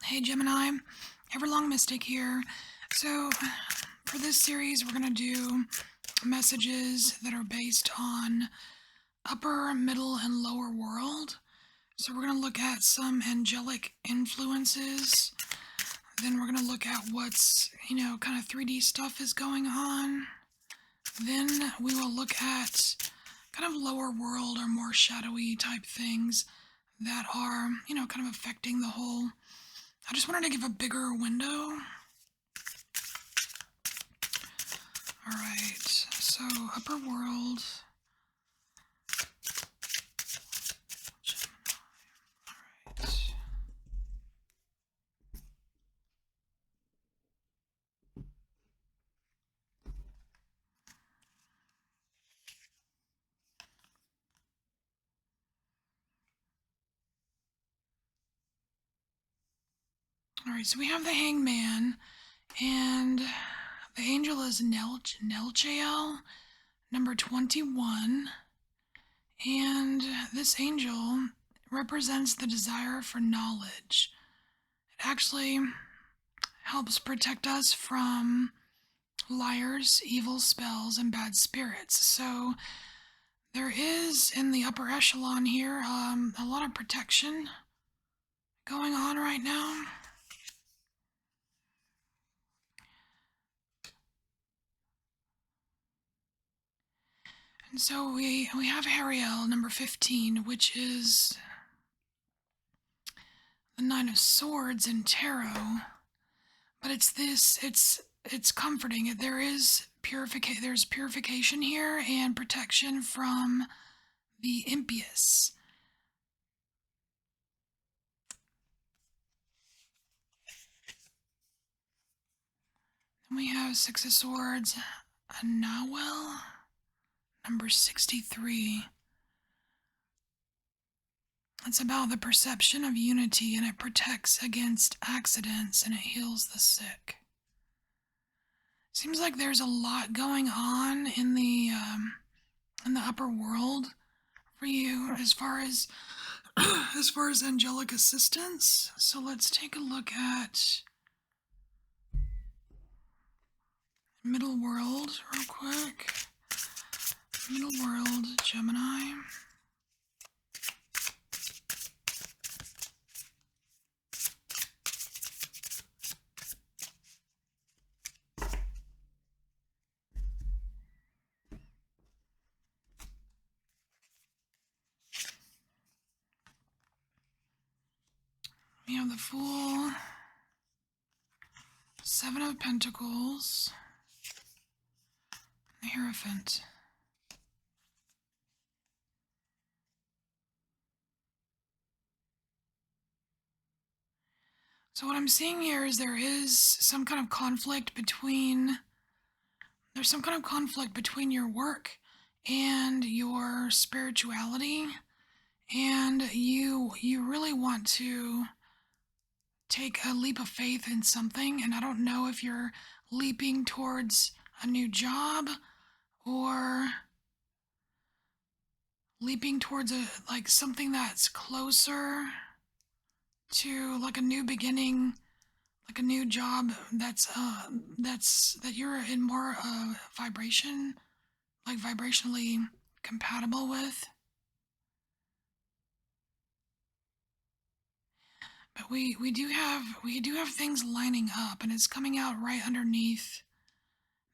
Hey Gemini, EverlongMystic here. So, for this series, we're going to do messages that are based on upper, middle, and lower world. So, we're going to look at some angelic influences. Then, we're going to look at what's, kind of 3D stuff is going on. Then, we will look at kind of lower world or more shadowy type things that are, kind of affecting the whole. I just wanted to give a bigger window. Alright, so upper world. Alright. Alright, so we have the Hangman, and the angel is Nelchael, number 21. And this angel represents the desire for knowledge. It actually helps protect us from liars, evil spells, and bad spirits. So there is, in the upper echelon here, a lot of protection going on right now. And so we have Hariel, number 15, which is the Nine of Swords in tarot. But it's comforting. There's purification here and protection from the impious. Then we have Six of Swords, a Nawel, number 63. It's about the perception of unity, and it protects against accidents, and it heals the sick. Seems like there's a lot going on in the upper world for you as far as angelic assistance. So let's take a look at middle world real quick. Middle world, Gemini. We have the Fool, Seven of Pentacles, the Hierophant. So what I'm seeing here is there's some kind of conflict between your work and your spirituality, and you really want to take a leap of faith in something, and I don't know if you're leaping towards a new job or leaping towards something that's closer to like a new beginning, like a new job that you're in more vibration, like vibrationally compatible with. But we do have things lining up, and it's coming out right underneath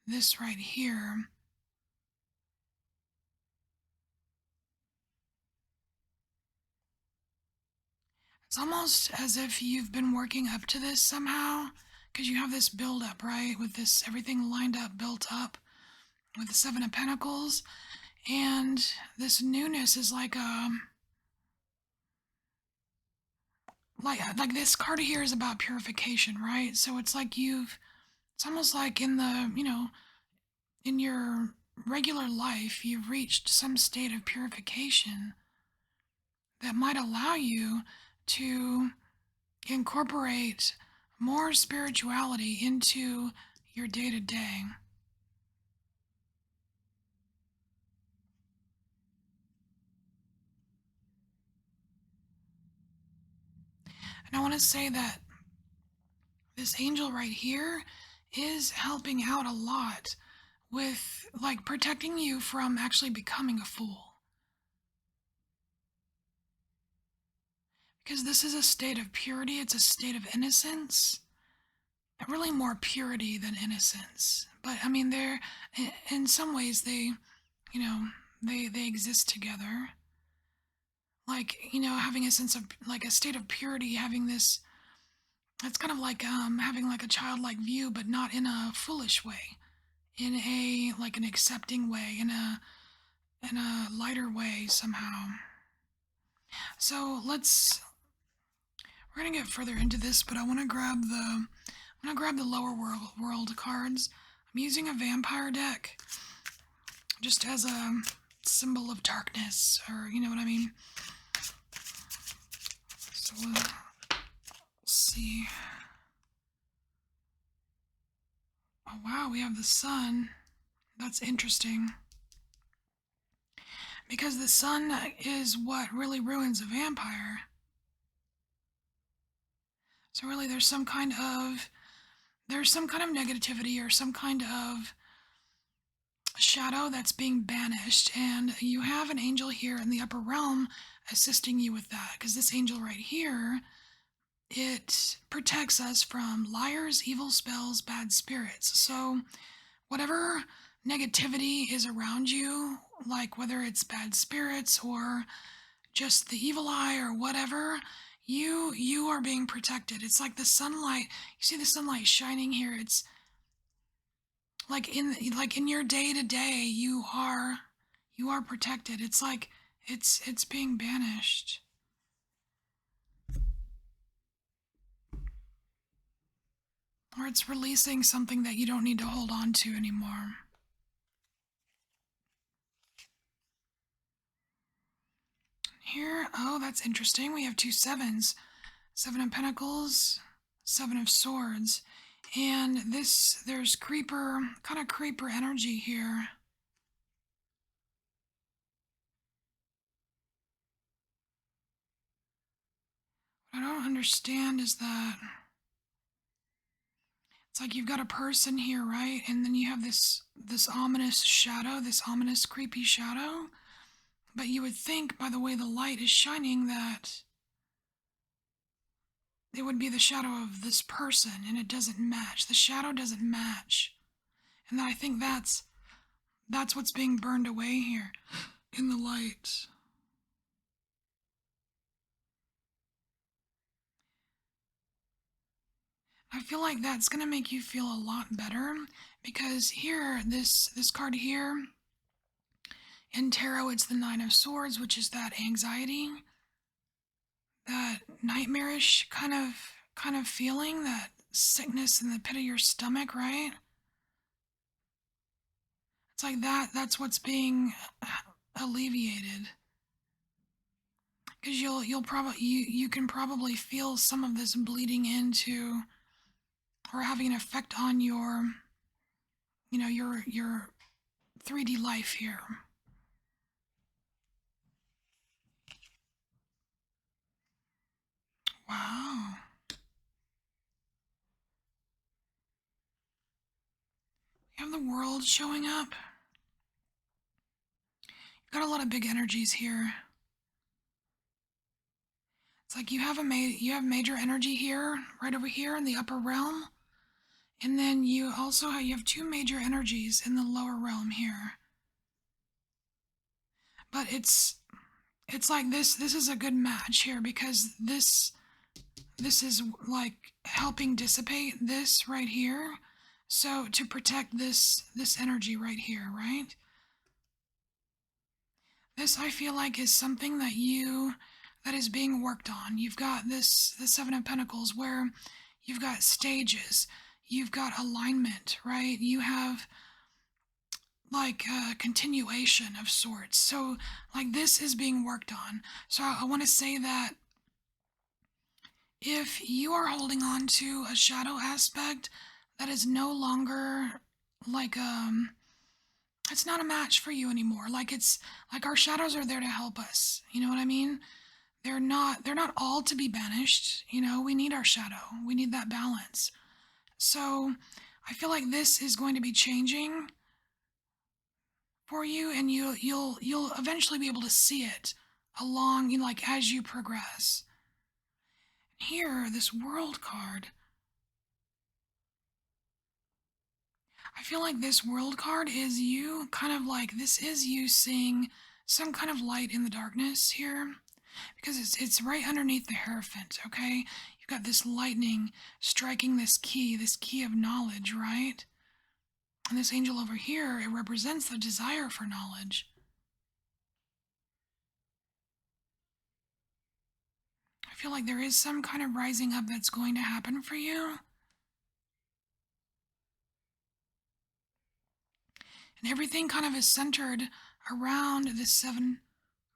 this right here. It's almost as if you've been working up to this somehow, because you have this build up, right? With this everything lined up, built up with the Seven of Pentacles, and this newness is like this card here is about purification, right? So it's like it's almost like in the, in your regular life, you've reached some state of purification that might allow you to incorporate more spirituality into your day-to-day. And I want to say that This angel right here is helping out a lot with like protecting you from actually becoming a fool. Because this is a state of purity, it's a state of innocence. Really more purity than innocence. But I mean, they're in some ways you know, they exist together. Like, having a sense of like a state of purity, having this. It's kind of like having like a childlike view, but not in a foolish way, in a like an accepting way, in a lighter way somehow. So we're gonna get further into this, but I want to grab the lower world cards. I'm using a vampire deck just as a symbol of darkness, or you know what I mean. So we'll see. Oh wow, we have the sun. That's interesting. Because the sun is what really ruins a vampire. So really there's some kind of negativity or some kind of shadow that's being banished, and you have an angel here in the upper realm assisting you with that, because this angel right here, it protects us from liars, evil spells, bad spirits. So whatever negativity is around you, like whether it's bad spirits or just the evil eye or whatever, you are being protected. It's like the sunlight. You see the sunlight shining here. It's like in your day to day, you are protected. It's like it's being banished. Or it's releasing something that you don't need to hold on to anymore. Here, oh, that's interesting. We have two sevens. Seven of Pentacles, Seven of Swords. And there's kind of creeper energy here. What I don't understand is that it's like you've got a person here, right? And then you have this ominous shadow, this ominous creepy shadow. But you would think by the way the light is shining that it would be the shadow of this person, and it doesn't match. The shadow doesn't match. And I think that's what's being burned away here in the light. I feel like that's going to make you feel a lot better, because here, this card here in tarot, it's the Nine of Swords, which is that anxiety, that nightmarish kind of feeling, that sickness in the pit of your stomach, right? It's like that's what's being alleviated. Because you'll probably you can probably feel some of this bleeding into or having an effect on your 3D life here. Wow. We have the world showing up. You've got a lot of big energies here. It's like you have major energy here, right over here in the upper realm. And then you have two major energies in the lower realm here. But it's like this is a good match here, because this is like helping dissipate this right here. So to protect this energy right here, right? This I feel like is something that is being worked on. You've got the Seven of Pentacles, where you've got stages, you've got alignment, right? You have like a continuation of sorts. So like this is being worked on. So I want to say that if you are holding on to a shadow aspect that is no longer like it's not a match for you anymore. Like it's like our shadows are there to help us. You know what I mean? They're not all to be banished. We need our shadow. We need that balance. So I feel like this is going to be changing for you, and you'll eventually be able to see it along, like as you progress. Here, this world card. I feel like this world card is you kind of like this is you seeing some kind of light in the darkness here because it's right underneath the Hierophant, okay? You've got this lightning striking this key of knowledge, right? And this angel over here, it represents the desire for knowledge. I feel like there is some kind of rising up that's going to happen for you. And everything kind of is centered around the Seven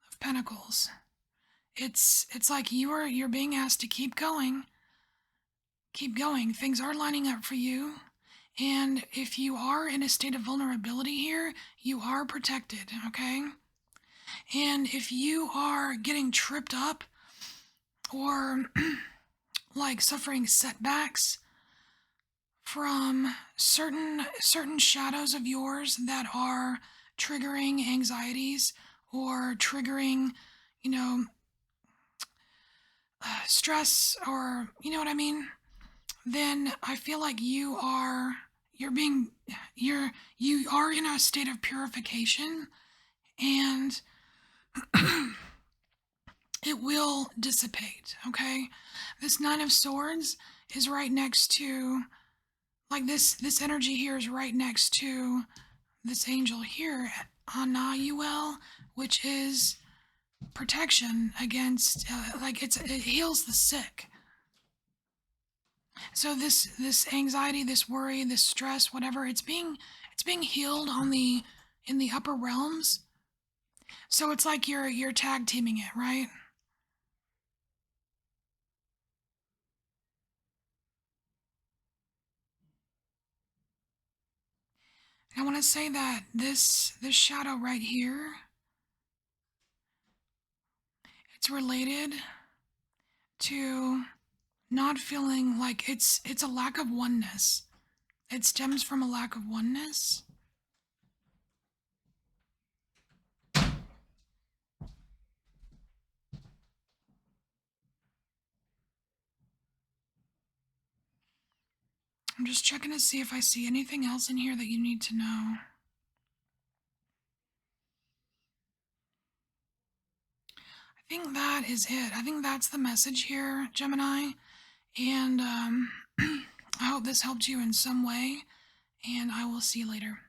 of Pentacles. It's like you're being asked to keep going. Keep going. Things are lining up for you. And if you are in a state of vulnerability here, you are protected, okay? And if you are getting tripped up or like suffering setbacks from certain shadows of yours that are triggering anxieties or triggering, you know, stress, or you know what I mean, then I feel like you're being you are in a state of purification, and it will dissipate, okay? This Nine of Swords is right next to, like, this energy here is right next to this angel here, Anahuel, which is protection against, like it heals the sick. So this anxiety, this worry, this stress, whatever, it's being healed on the in the upper realms. So it's like you're tag teaming it, right? And I want to say that this shadow right here, it's related to not feeling like it's a lack of oneness. It stems from a lack of oneness. I'm just checking to see if I see anything else in here that you need to know. I think that is it. I think that's the message here, Gemini. And I hope this helped you in some way. And I will see you later.